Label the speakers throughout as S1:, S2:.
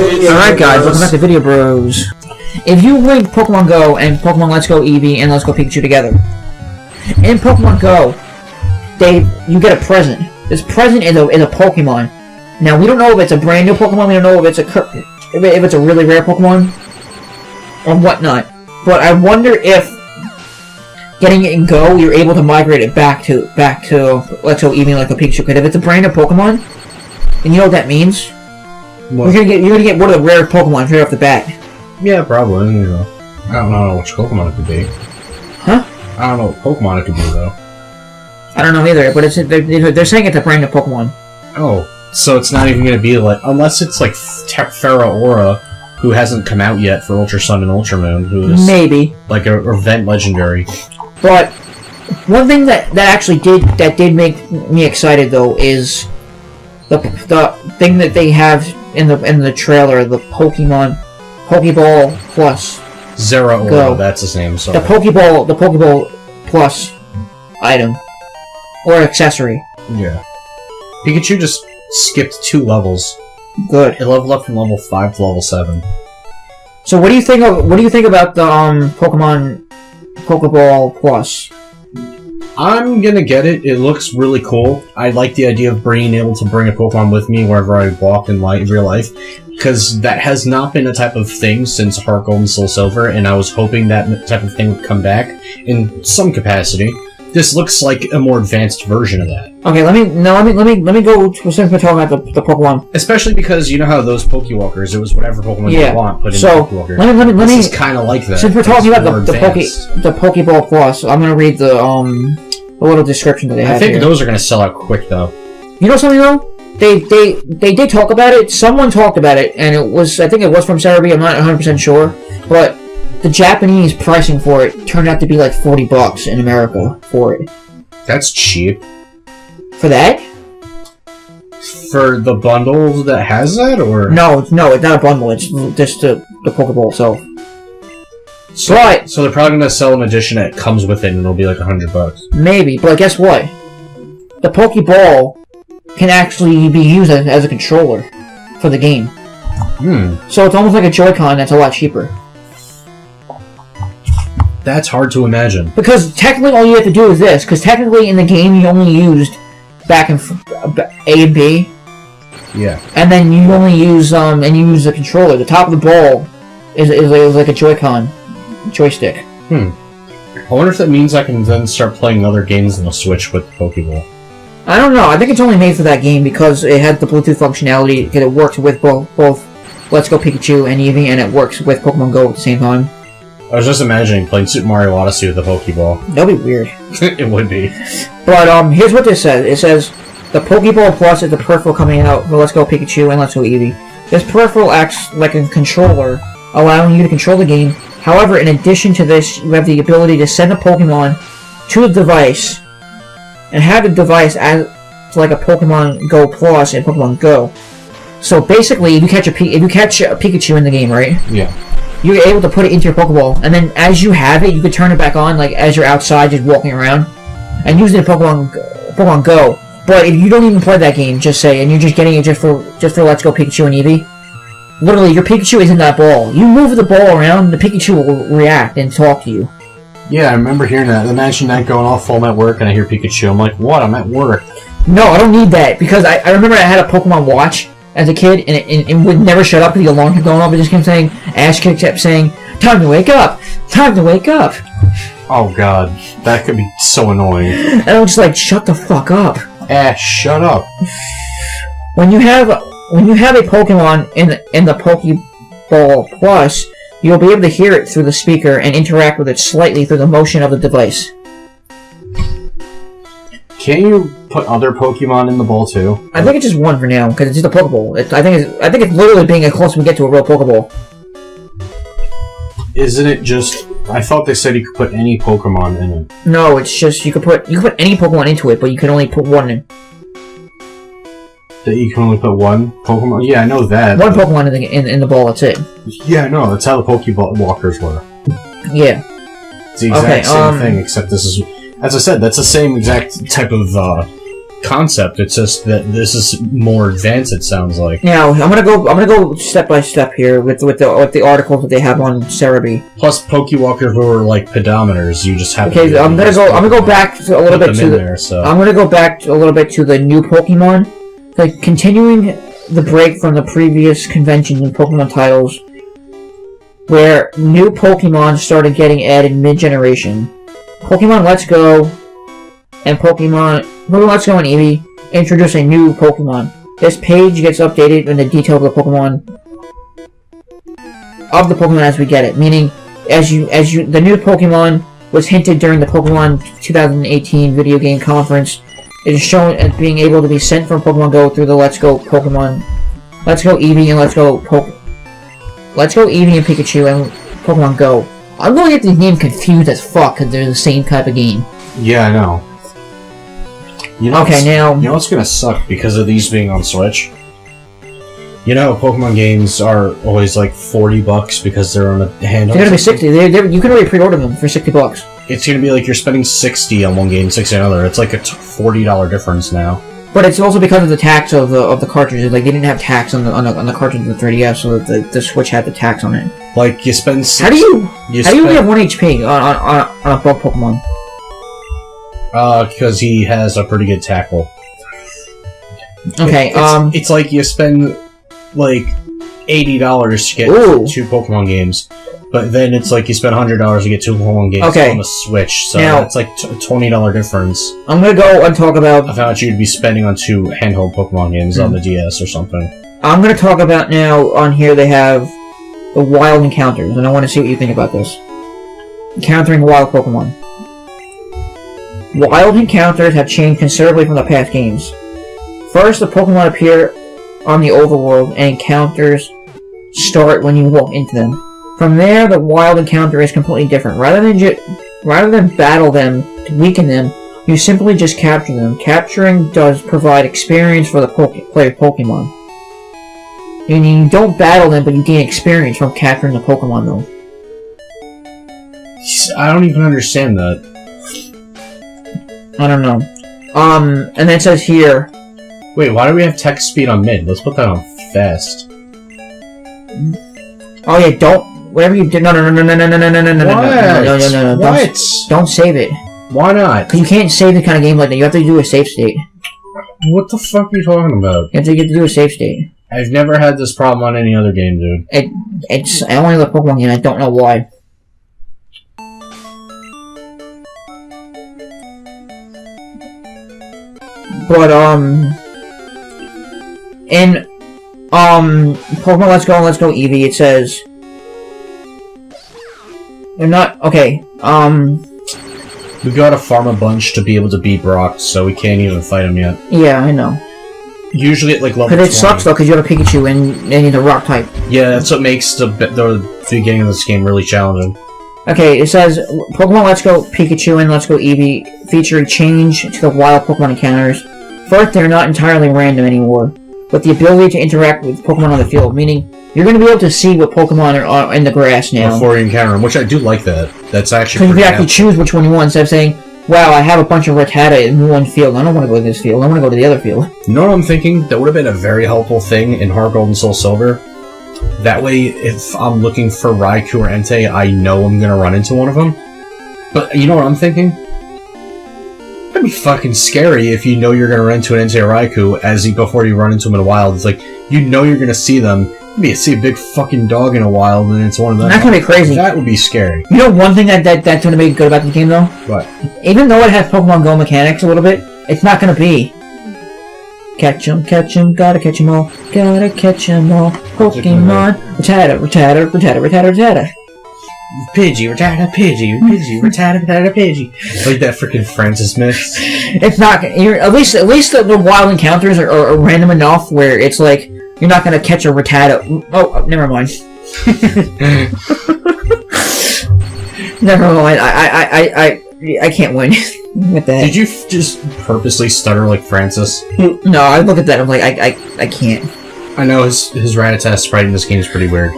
S1: Alright guys, welcome back to Vidya Bros. If you link Pokemon Go and Pokemon Let's Go Eevee and Let's Go Pikachu together, in Pokemon Go, you get a present. This present is a Pokemon. Now we don't know if it's a brand new Pokemon, we don't know if it's a really rare Pokemon, or whatnot. But I wonder if getting it in Go, you're able to migrate it back to Let's Go Eevee and Let's Go Pikachu. Because if it's a brand new Pokemon, and you know what that means? What? You're gonna get one of the rare Pokemon right off the bat.
S2: Yeah, probably. You know, I don't know which Pokemon it could be.
S1: Huh?
S2: I don't know what Pokemon it could be though.
S1: I don't know either, but they're saying it's a brand new Pokemon.
S2: Oh, so it's not even gonna be like, unless it's like Aura, who hasn't come out yet for Ultra Sun and Ultra Moon, who is maybe like a event legendary.
S1: But one thing that actually did make me excited though is the thing that they have in the trailer, the Pokeball Plus.
S2: Aura, that's his name. Sorry.
S1: The Pokeball Plus item or accessory.
S2: Yeah. Pikachu just skipped 2 levels.
S1: Good.
S2: It leveled up from level 5 to level 7.
S1: So what do you think about the Pokeball Plus?
S2: I'm gonna get it. It looks really cool. I like the idea of being able to bring a Pokemon with me wherever I walk in real life, because that has not been a type of thing since Heart Gold and Soul Silver, and I was hoping that type of thing would come back in some capacity. This looks like a more advanced version of that. Okay,
S1: let me go specifically talk about the Pokemon.
S2: Especially because you know how those Pokewalkers, it was whatever Pokemon you want put in the Pokewalker.
S1: This
S2: is kind of like that.
S1: Since we're talking about the Pokeball Plus, I'm gonna read the little description that they have.
S2: I think those are gonna sell out quick though.
S1: You know something though? They did talk about it. Someone talked about it, and I think it was from Cerebi. I'm not 100% sure, but the Japanese pricing for it turned out to be like $40 in America for it.
S2: That's cheap.
S1: For that?
S2: For the bundle that has that, or
S1: no, it's not a bundle. It's just the Pokeball itself.
S2: So they're probably gonna sell an edition that comes with it, and it'll be like $100.
S1: Maybe, but guess what? The Pokeball can actually be used as a controller for the game. So it's almost like a Joy-Con that's a lot cheaper.
S2: That's hard to imagine.
S1: Because technically all you have to do is this, because technically in the game you only used back and A and B.
S2: Yeah.
S1: And then you only use the controller. The top of the ball is like a Joy-Con joystick.
S2: I wonder if that means I can then start playing other games on the Switch with the Pokeball.
S1: I don't know. I think it's only made for that game because it had the Bluetooth functionality, because it works with both Let's Go Pikachu and Eevee, and it works with Pokemon Go at the same time. I
S2: was just imagining playing Super Mario Odyssey with a Pokeball.
S1: That'd be weird.
S2: It would be.
S1: But here's what this says. It says, the Pokeball Plus is the peripheral coming out for Let's Go Pikachu and Let's Go Eevee. This peripheral acts like a controller, allowing you to control the game. However, in addition to this, you have the ability to send a Pokemon to the device, and have the device as like a Pokemon Go Plus in Pokemon Go. So basically, if you catch a Pikachu in the game, right?
S2: Yeah.
S1: You're able to put it into your Pokeball, and then as you have it, you can turn it back on, like as you're outside, just walking around, and using it in Pokemon Go. But if you don't even play that game, just say, and you're just getting it just for Let's Go Pikachu and Eevee, literally your Pikachu is in that ball. You move the ball around, the Pikachu will react and talk to you.
S2: Yeah, I remember hearing that. Imagine that going off while I'm at work, and I hear Pikachu. I'm like, what? I'm at work.
S1: No, I don't need that, because I remember I had a Pokemon Watch as a kid, and it would never shut up. The alarm kept going off. It just kept saying, Ash kept saying, "Time to wake up! Time to wake up!"
S2: Oh god, that could be so annoying.
S1: And I'm just like, shut the fuck up,
S2: Ash, shut up.
S1: When you have a Pokemon in the Pokeball Plus, you'll be able to hear it through the speaker and interact with it slightly through the motion of the device.
S2: Can't you put other Pokemon in the ball too?
S1: I think it's just one for now, because it's just a Pokeball. I think it's literally being as close as we get to a real Pokeball.
S2: Isn't it just? I thought they said you could put any Pokemon in it.
S1: No, it's just you could put any Pokemon into it, but you can only put one in.
S2: That you can only put one Pokemon? Yeah, I know that.
S1: One Pokemon in the ball. That's it.
S2: Yeah, no, that's how the Pokewalkers were.
S1: Yeah.
S2: It's the exact same thing, except this is. As I said, that's the same exact type of concept. It's just that this is more advanced. It sounds like.
S1: Now I'm gonna go step by step here with the articles that they have on Cerebi.
S2: Plus, Pokewalker who are like pedometers. You just have.
S1: Okay, I'm gonna go back a little bit to I'm gonna go back a little bit to the new Pokemon, like continuing the break from the previous conventions and Pokemon titles, where new Pokemon started getting added mid-generation. Pokemon Let's Go and Pokemon Let's Go and Eevee introduce a new Pokemon. This page gets updated in the detail of the Pokemon as we get it. Meaning, the new Pokemon was hinted during the Pokemon 2018 video game conference. It is shown as being able to be sent from Pokemon Go through the Let's Go Pokemon, Let's Go Eevee and Let's Go Eevee and Pikachu and Pokemon Go. I'm going to get these names confused as fuck because they're the same type of game.
S2: Yeah, I know. You know what's gonna suck because of these being on Switch? You know, Pokemon games are always like $40 because they're on a handheld.
S1: They're gonna be 60. You can already pre-order them for $60.
S2: It's gonna be like you're spending 60 on one game, 60 on another. It's like a $40 difference now.
S1: But it's also because of the tax of the cartridges. Like they didn't have tax on the cartridge of the 3DS, so the Switch had the tax on it.
S2: Like you spend.
S1: How do you only have 1 HP on a bug Pokemon?
S2: Because he has a pretty good tackle.
S1: Okay.
S2: It's like you spend like $80 to get 2 Pokemon games. But then it's like you spend $100 to get 2 Pokemon games on the Switch, so now, that's like a $20 difference.
S1: I'm gonna go and talk about.
S2: I thought you'd be spending on 2 handheld Pokemon games on the DS or something.
S1: I'm gonna talk about now. On here they have the wild encounters, and I want to see what you think about this. Encountering wild Pokemon. Wild encounters have changed considerably from the past games. First, the Pokemon appear on the overworld, and encounters start when you walk into them. From there, the wild encounter is completely different. Rather than battle them to weaken them, you simply just capture them. Capturing does provide experience for the player Pokemon. And you don't battle them, but you gain experience from capturing the Pokemon, though.
S2: I don't even understand that.
S1: I don't know. And then it says here...
S2: Wait, why do we have text speed on mid? Let's put that on fast.
S1: Oh yeah, don't... Whatever you did, no.
S2: What?
S1: Don't save it.
S2: Why not?
S1: Because you can't save the kind of game like that. You have to do a save state.
S2: What the fuck are you talking about?
S1: You have to do a save state.
S2: I've never had this problem on any other game, dude.
S1: I only love Pokemon game. I don't know why. But in Pokemon Let's Go and Let's Go Eevee, it says. They're not... Okay,
S2: we gotta farm a bunch to be able to beat Brock, so we can't even fight him yet.
S1: Yeah, I know.
S2: Usually at like level 20.
S1: Because it sucks though, because you have a Pikachu and you need a rock type.
S2: Yeah, that's what makes the beginning of this game really challenging.
S1: Okay, it says Pokemon Let's Go Pikachu and Let's Go Eevee feature a change to the wild Pokemon encounters. First, they're not entirely random anymore, but the ability to interact with Pokemon on the field, meaning you're going to be able to see what Pokemon are in the grass now.
S2: Before you encounter them, which I do like that. That's actually
S1: because you can actually choose which one you want instead of saying, wow, I have a bunch of Rattata in one field. I don't want to go to this field. I want to go to the other field.
S2: You know what I'm thinking? That would have been a very helpful thing in Heart Gold and Soul Silver. That way, if I'm looking for Raikou or Entei, I know I'm going to run into one of them. But you know what I'm thinking? That'd be fucking scary if you know you're going to run into an Entei or Raikou before you run into them in a wild. It's like, you know you're going to see them. You see a big fucking dog in a wild, and it's one of them.
S1: That's gonna be crazy.
S2: That would be scary.
S1: You know one thing that's gonna make good about the game, though?
S2: What?
S1: Even though it has Pokemon Go mechanics a little bit, it's not gonna be catch 'em, gotta catch 'em all, Pokemon, Rattata.
S2: Pidgey, Rattata, Pidgey. Like that freaking Francis mix.
S1: It's not. At least the wild encounters are random enough where it's like. You're not gonna catch a Rattata. Oh, never mind. Never mind. I can't win with that.
S2: Did you just purposely stutter like Francis?
S1: No, I look at that. I'm like, I can't.
S2: I know his Rattata sprite in this game is pretty weird.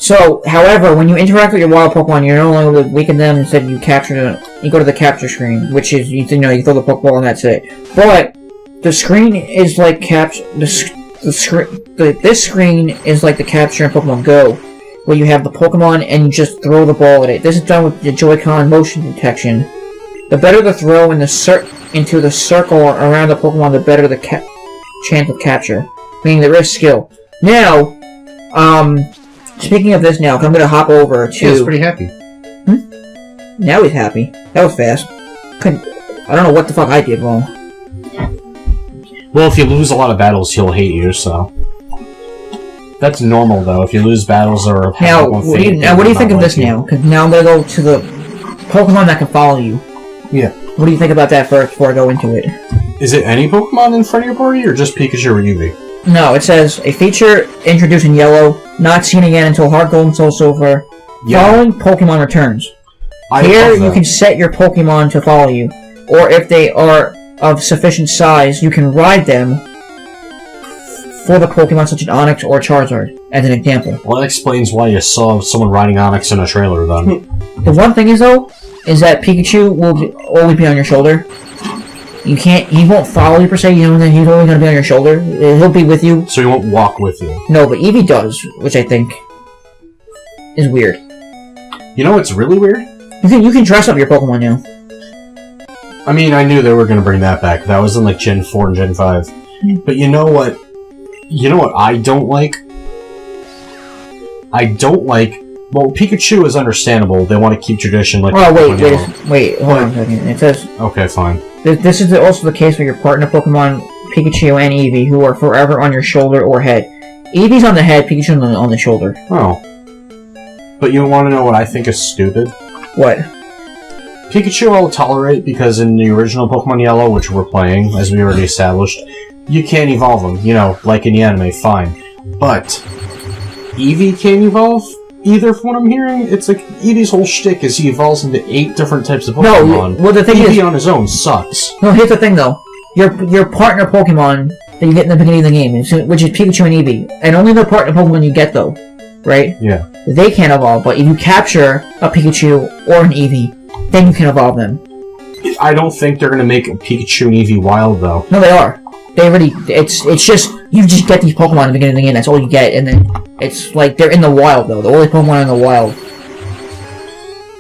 S1: So, however, when you interact with your wild Pokemon, you're no longer able to weaken them. Instead, you capture them. You go to the capture screen, which is you throw the Pokeball and that's it. But the screen is like this screen is like the capture in Pokemon Go, where you have the Pokemon and you just throw the ball at it. This is done with the Joy-Con motion detection. The better the throw into the circle around the Pokemon, the better the chance of capture, meaning there is skill. Now, speaking of this now, I'm gonna hop over to...
S2: He's pretty happy.
S1: Now he's happy. That was fast. I don't know what the fuck I did wrong.
S2: Well, if you lose a lot of battles, he'll hate you, so... That's normal, though. If you lose battles or...
S1: Now, what do you think of this now? Because now they go to the Pokemon that can follow you.
S2: Yeah.
S1: What do you think about that first before I go into it?
S2: Is it any Pokemon in front of your party, or just Pikachu or Eevee?
S1: No, it says, a feature introduced in yellow, not seen again until Heart Gold and Soul Silver. Yeah. Following Pokemon returns. Here, you can set your Pokemon to follow you. Or if they are of sufficient size, you can ride them for the Pokemon such as Onix or Charizard, as an example.
S2: Well, that explains why you saw someone riding Onix in a trailer, then.
S1: The one thing is, though, is that Pikachu will always be on your shoulder. He won't follow you per se, he's always going to be on your shoulder. He'll be with you.
S2: So he won't walk with you?
S1: No, but Eevee does, which I think is weird.
S2: You know what's really weird?
S1: You can dress up your Pokemon now.
S2: I mean, I knew they were going to bring that back. That was in, like, Gen 4 and Gen 5. But you know what? You know what I don't like? I don't like... Well, Pikachu is understandable. They want to keep tradition like...
S1: Oh, wait, hold on a second. It says...
S2: Okay, fine.
S1: This is also the case with your partner Pokemon, Pikachu and Eevee, who are forever on your shoulder or head. Eevee's on the head, Pikachu's on the shoulder.
S2: Oh. But you want to know what I think is stupid?
S1: What?
S2: Pikachu I'll tolerate, because in the original Pokemon Yellow, which we're playing, as we already established, you can't evolve them, you know, like in the anime, fine. But Eevee can't evolve either, from what I'm hearing. It's like Eevee's whole shtick is he evolves into 8 different types of Pokemon.
S1: No, well the thing
S2: Eevee
S1: is...
S2: on his own sucks.
S1: No, here's the thing though. Your partner Pokemon that you get in the beginning of the game, which is Pikachu and Eevee, and only the partner Pokemon you get though, right?
S2: Yeah.
S1: They can't evolve, but if you capture a Pikachu or an Eevee, then you can evolve them.
S2: I don't think they're gonna make Pikachu and Eevee wild though.
S1: No, they are. They already. It's just you just get these Pokemon at the beginning of the game. That's all you get, and then it's like they're in the wild though. The only Pokemon in the wild.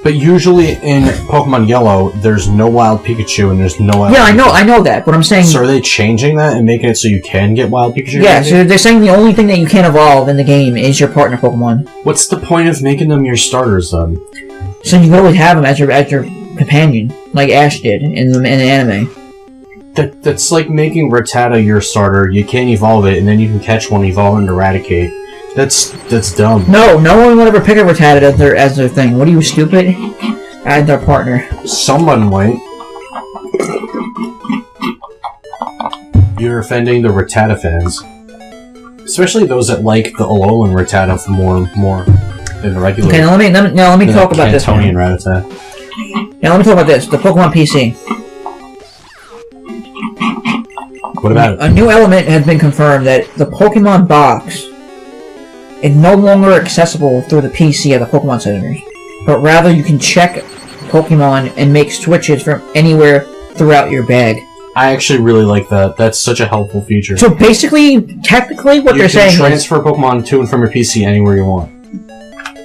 S2: But usually in Pokemon Yellow, there's no wild Pikachu and there's no wild.
S1: Yeah,
S2: Pikachu.
S1: I know that, but I'm saying.
S2: So are they changing that and making it so you can get wild Pikachu?
S1: Yeah, so they're saying the only thing that you can evolve in the game is your partner Pokemon.
S2: What's the point of making them your starters then?
S1: So you can always have them as your companion, like Ash did in the anime.
S2: That's like making Rattata your starter. You can't evolve it, and then you can catch one, evolve, and eradicate. That's dumb.
S1: No one would ever pick a Rattata as their thing. What are you, stupid? As their partner.
S2: Someone might. You're offending the Rattata fans, especially those that like the Alolan Rattata more than the regular.
S1: Okay, now let me talk about this.
S2: Cantonian Rattata.
S1: Now let me talk about this. The Pokemon PC.
S2: What about it?
S1: A new element has been confirmed that the Pokemon box is no longer accessible through the PC at the Pokemon centers, but rather you can check Pokemon and make switches from anywhere throughout your bag.
S2: I actually really like that. That's such a helpful feature.
S1: So basically, technically, what they're saying is...
S2: You can transfer Pokemon to and from your PC anywhere you want.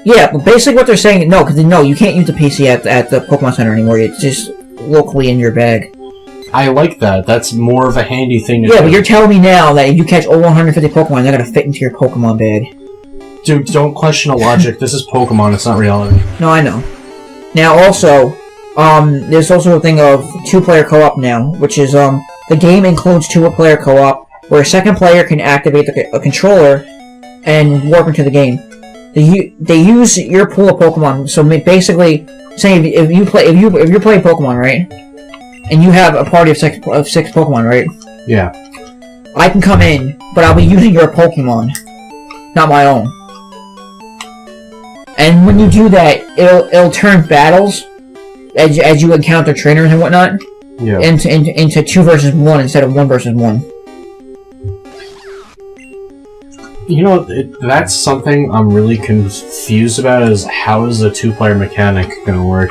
S1: Yeah, but basically what they're saying... No, because you can't use the PC at the Pokemon Center anymore. It's just locally in your bag.
S2: I like that. That's more of a handy thing to do.
S1: Yeah, but you're telling me now that if you catch all 150 Pokemon, they're going to fit into your Pokemon bag.
S2: Dude, don't question the logic. This is Pokemon, it's not reality.
S1: No, I know. Now, also, there's also a thing of 2-player co-op now, which is, the game includes 2-player co-op, where a second player can activate a controller and warp into the game. They use your pool of Pokemon, so basically, say if you're playing Pokemon, right? And you have a party of six Pokemon, right?
S2: Yeah.
S1: I can come in, but I'll be using your Pokemon, not my own. And when you do that, it'll turn battles as you encounter trainers and whatnot,
S2: yeah,
S1: into 2 versus 1 instead of 1 versus 1.
S2: You know, that's something I'm really confused about, is how is the 2-player mechanic gonna work?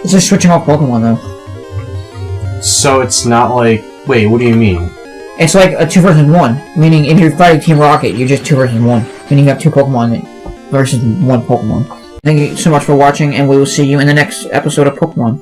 S1: It's just switching off Pokemon, though.
S2: So it's not like... Wait, what do you mean?
S1: It's like a 2 versus 1, meaning if you're fighting Team Rocket, you're just 2 versus 1, meaning you have 2 Pokemon versus 1 Pokemon. Thank you so much for watching, and we will see you in the next episode of Pokemon.